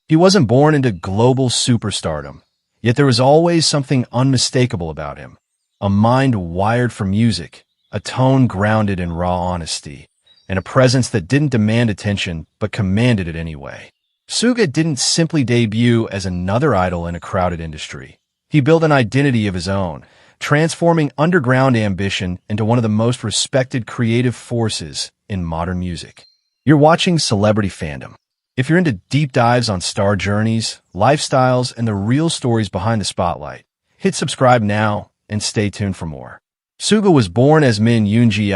He wasn't born into global superstardom, yet there was always something unmistakable about him. A mind wired for music, a tone grounded in raw honesty, and a presence that didn't demand attention but commanded it anyway. SUGA didn't simply debut as another idol in a crowded industry. He built an identity of his own, transforming underground ambition into one of the most respected creative forces in modern music. You're watching Celebrity Fandom. If you're into deep dives on star journeys, lifestyles, and the real stories behind the spotlight, hit subscribe now and stay tuned for more. SUGA was born as Min Yoon-ji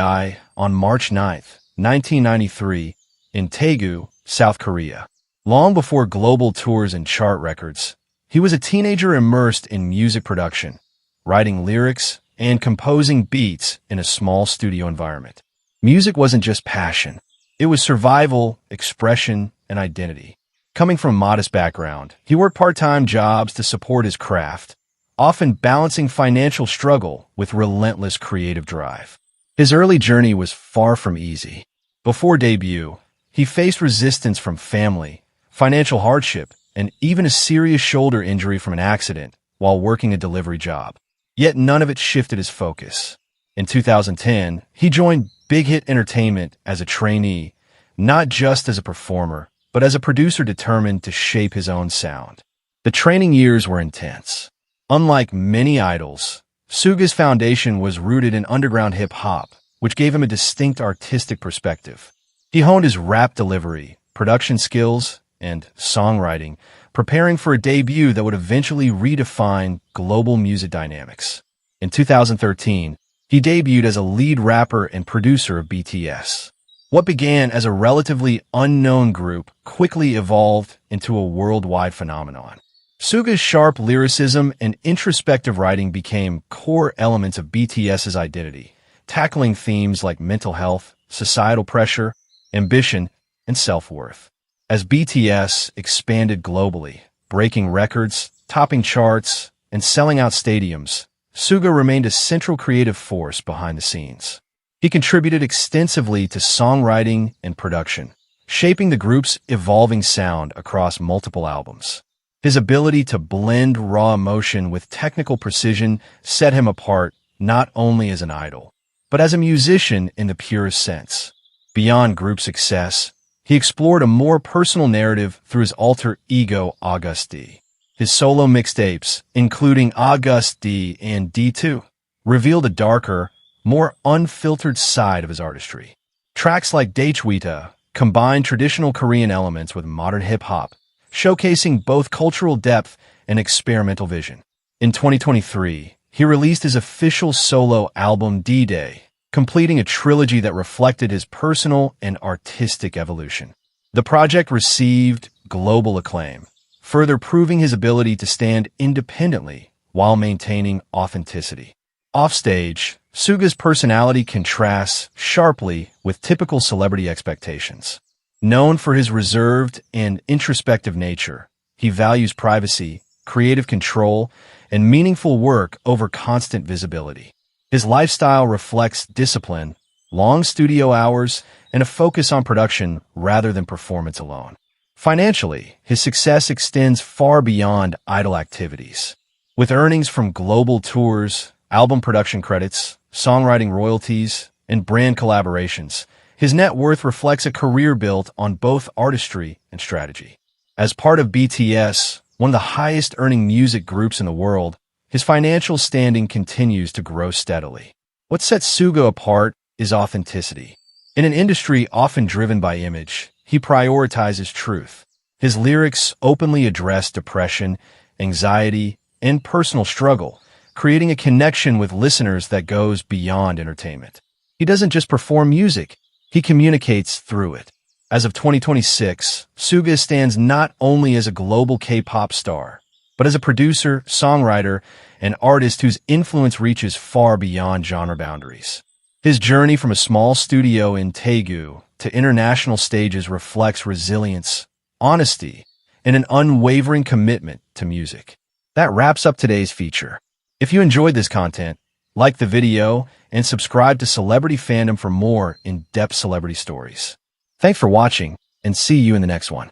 on March 9, 1993, in Daegu, South Korea. Long before global tours and chart records, he was a teenager immersed in music production, writing lyrics and composing beats in a small studio environment. Music wasn't just passion. It was survival, expression, and identity. Coming from a modest background, he worked part-time jobs to support his craft, often balancing financial struggle with relentless creative drive. His early journey was far from easy. Before debut, he faced resistance from family, financial hardship, and even a serious shoulder injury from an accident while working a delivery job. Yet none of it shifted his focus. In 2010, he joined Big Hit Entertainment as a trainee, not just as a performer, but as a producer determined to shape his own sound. The training years were intense. Unlike many idols, SUGA's foundation was rooted in underground hip-hop, which gave him a distinct artistic perspective. He honed his rap delivery, production skills, and songwriting, preparing for a debut that would eventually redefine global music dynamics. In 2013, he debuted as a lead rapper and producer of BTS. What began as a relatively unknown group quickly evolved into a worldwide phenomenon. SUGA's sharp lyricism and introspective writing became core elements of BTS's identity, tackling themes like mental health, societal pressure, ambition, and self-worth. As BTS expanded globally, breaking records, topping charts, and selling out stadiums, SUGA remained a central creative force behind the scenes. He contributed extensively to songwriting and production, shaping the group's evolving sound across multiple albums. His ability to blend raw emotion with technical precision set him apart not only as an idol, but as a musician in the purest sense. Beyond group success, he explored a more personal narrative through his alter ego Agust. His solo mixtapes, including Agust and D2, revealed a darker, more unfiltered side of his artistry. Tracks like Daechwita combine traditional Korean elements with modern hip-hop, showcasing both cultural depth and experimental vision. In 2023, he released his official solo album D-Day, completing a trilogy that reflected his personal and artistic evolution. The project received global acclaim, further proving his ability to stand independently while maintaining authenticity. Offstage, SUGA's personality contrasts sharply with typical celebrity expectations. Known for his reserved and introspective nature, he values privacy, creative control, and meaningful work over constant visibility. His lifestyle reflects discipline, long studio hours, and a focus on production rather than performance alone. Financially, his success extends far beyond idol activities. With earnings from global tours, album production credits, songwriting royalties, and brand collaborations, his net worth reflects a career built on both artistry and strategy. As part of BTS, one of the highest-earning music groups in the world, his financial standing continues to grow steadily. What sets SUGA apart is authenticity. In an industry often driven by image, he prioritizes truth. His lyrics openly address depression, anxiety, and personal struggle, creating a connection with listeners that goes beyond entertainment. He doesn't just perform music, he communicates through it. As of 2026, SUGA stands not only as a global K-pop star, but as a producer, songwriter, and artist whose influence reaches far beyond genre boundaries. His journey from a small studio in Daegu to international stages reflects resilience, honesty, and an unwavering commitment to music. That wraps up today's feature. If you enjoyed this content, like the video and subscribe to Celebrity Fandom for more in-depth celebrity stories. Thanks for watching, and see you in the next one.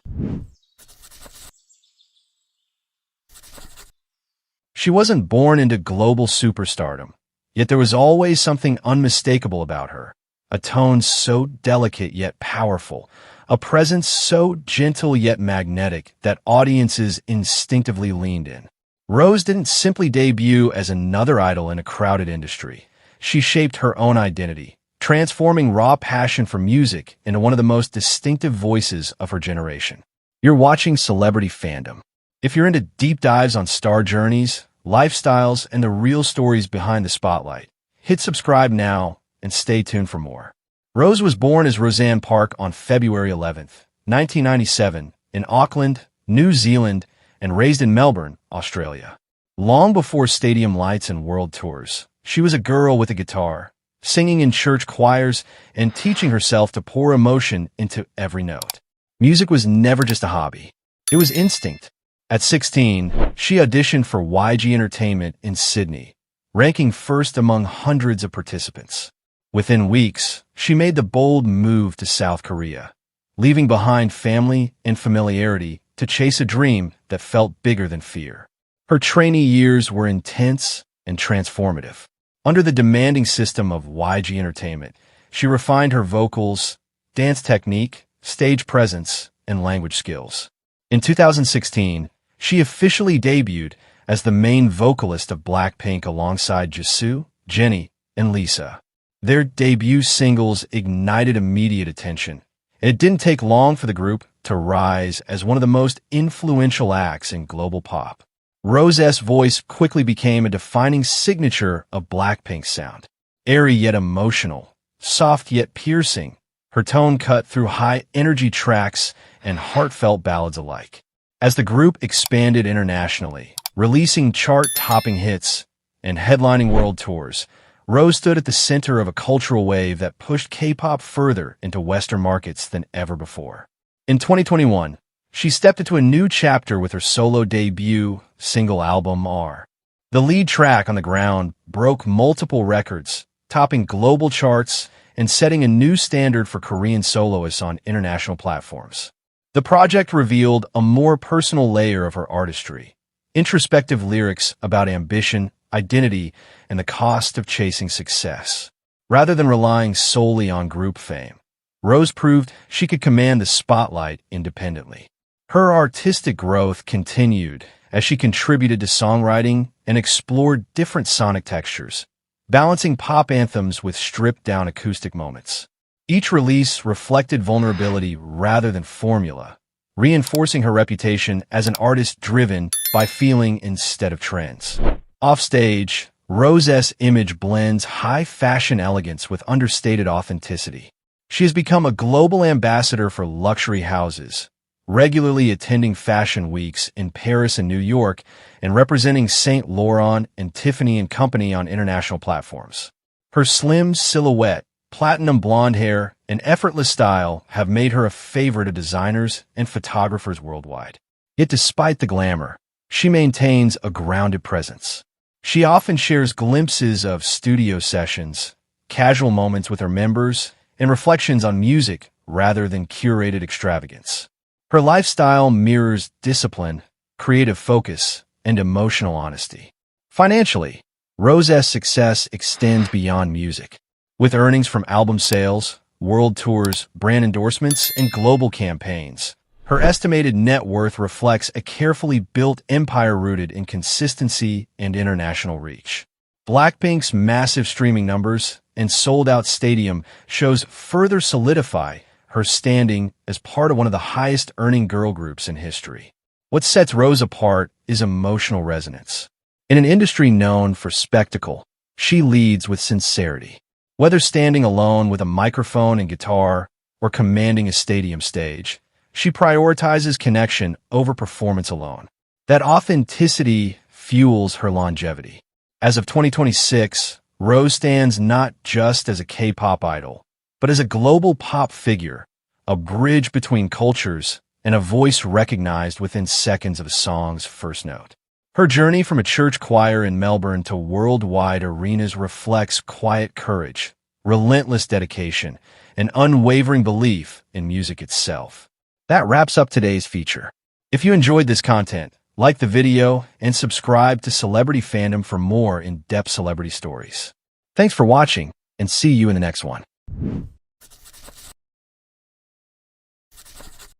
She wasn't born into global superstardom, yet there was always something unmistakable about her. A tone so delicate yet powerful, a presence so gentle yet magnetic that audiences instinctively leaned in. Rose didn't simply debut as another idol in a crowded industry. She shaped her own identity, transforming raw passion for music into one of the most distinctive voices of her generation. You're watching Celebrity Fandom. If you're into deep dives on star journeys, lifestyles, and the real stories behind the spotlight, hit subscribe now and stay tuned for more. Rose was born as Roseanne Park on February 11th, 1997, in Auckland, New Zealand, and raised in Melbourne, Australia. Long before stadium lights and world tours, she was a girl with a guitar, singing in church choirs and teaching herself to pour emotion into every note. Music was never just a hobby. It was instinct. At 16, she auditioned for YG Entertainment in Sydney, ranking first among hundreds of participants. Within weeks, she made the bold move to South Korea, leaving behind family and familiarity to chase a dream that felt bigger than fear. Her trainee years were intense and transformative. Under the demanding system of YG Entertainment, she refined her vocals, dance technique, stage presence, and language skills. In 2016, she officially debuted as the main vocalist of BLACKPINK alongside Jisoo, Jennie, and Lisa. Their debut singles ignited immediate attention. It didn't take long for the group to rise as one of the most influential acts in global pop. Rosé's voice quickly became a defining signature of BLACKPINK's sound. Airy yet emotional, soft yet piercing, her tone cut through high-energy tracks and heartfelt ballads alike. As the group expanded internationally, releasing chart-topping hits and headlining world tours, Rose stood at the center of a cultural wave that pushed K-pop further into Western markets than ever before. In 2021, she stepped into a new chapter with her solo debut single album, R. The lead track, On the Ground, broke multiple records, topping global charts and setting a new standard for Korean soloists on international platforms. The project revealed a more personal layer of her artistry, introspective lyrics about ambition, identity, and the cost of chasing success. Rather than relying solely on group fame, Rose proved she could command the spotlight independently. Her artistic growth continued as she contributed to songwriting and explored different sonic textures, balancing pop anthems with stripped-down acoustic moments. Each release reflected vulnerability rather than formula, reinforcing her reputation as an artist driven by feeling instead of trends. Offstage, Rosé's image blends high-fashion elegance with understated authenticity. She has become a global ambassador for luxury houses, regularly attending fashion weeks in Paris and New York and representing Saint Laurent and Tiffany & Company on international platforms. Her slim silhouette, platinum blonde hair, and effortless style have made her a favorite of designers and photographers worldwide. Yet despite the glamour, she maintains a grounded presence. She often shares glimpses of studio sessions, casual moments with her members, and reflections on music rather than curated extravagance. Her lifestyle mirrors discipline, creative focus, and emotional honesty. Financially, Rosé's success extends beyond music. With earnings from album sales, world tours, brand endorsements, and global campaigns, her estimated net worth reflects a carefully built empire rooted in consistency and international reach. BLACKPINK's massive streaming numbers and sold-out stadium shows further solidify her standing as part of one of the highest-earning girl groups in history. What sets Rose apart is emotional resonance. In an industry known for spectacle, she leads with sincerity. Whether standing alone with a microphone and guitar or commanding a stadium stage, she prioritizes connection over performance alone. That authenticity fuels her longevity. As of 2026, Rose stands not just as a K-pop idol, but as a global pop figure, a bridge between cultures, and a voice recognized within seconds of a song's first note. Her journey from a church choir in Melbourne to worldwide arenas reflects quiet courage, relentless dedication, and unwavering belief in music itself. That wraps up today's feature. If you enjoyed this content, Like the video and subscribe to Celebrity Fandom for more in-depth celebrity stories. Thanks for watching, and see you in the next one.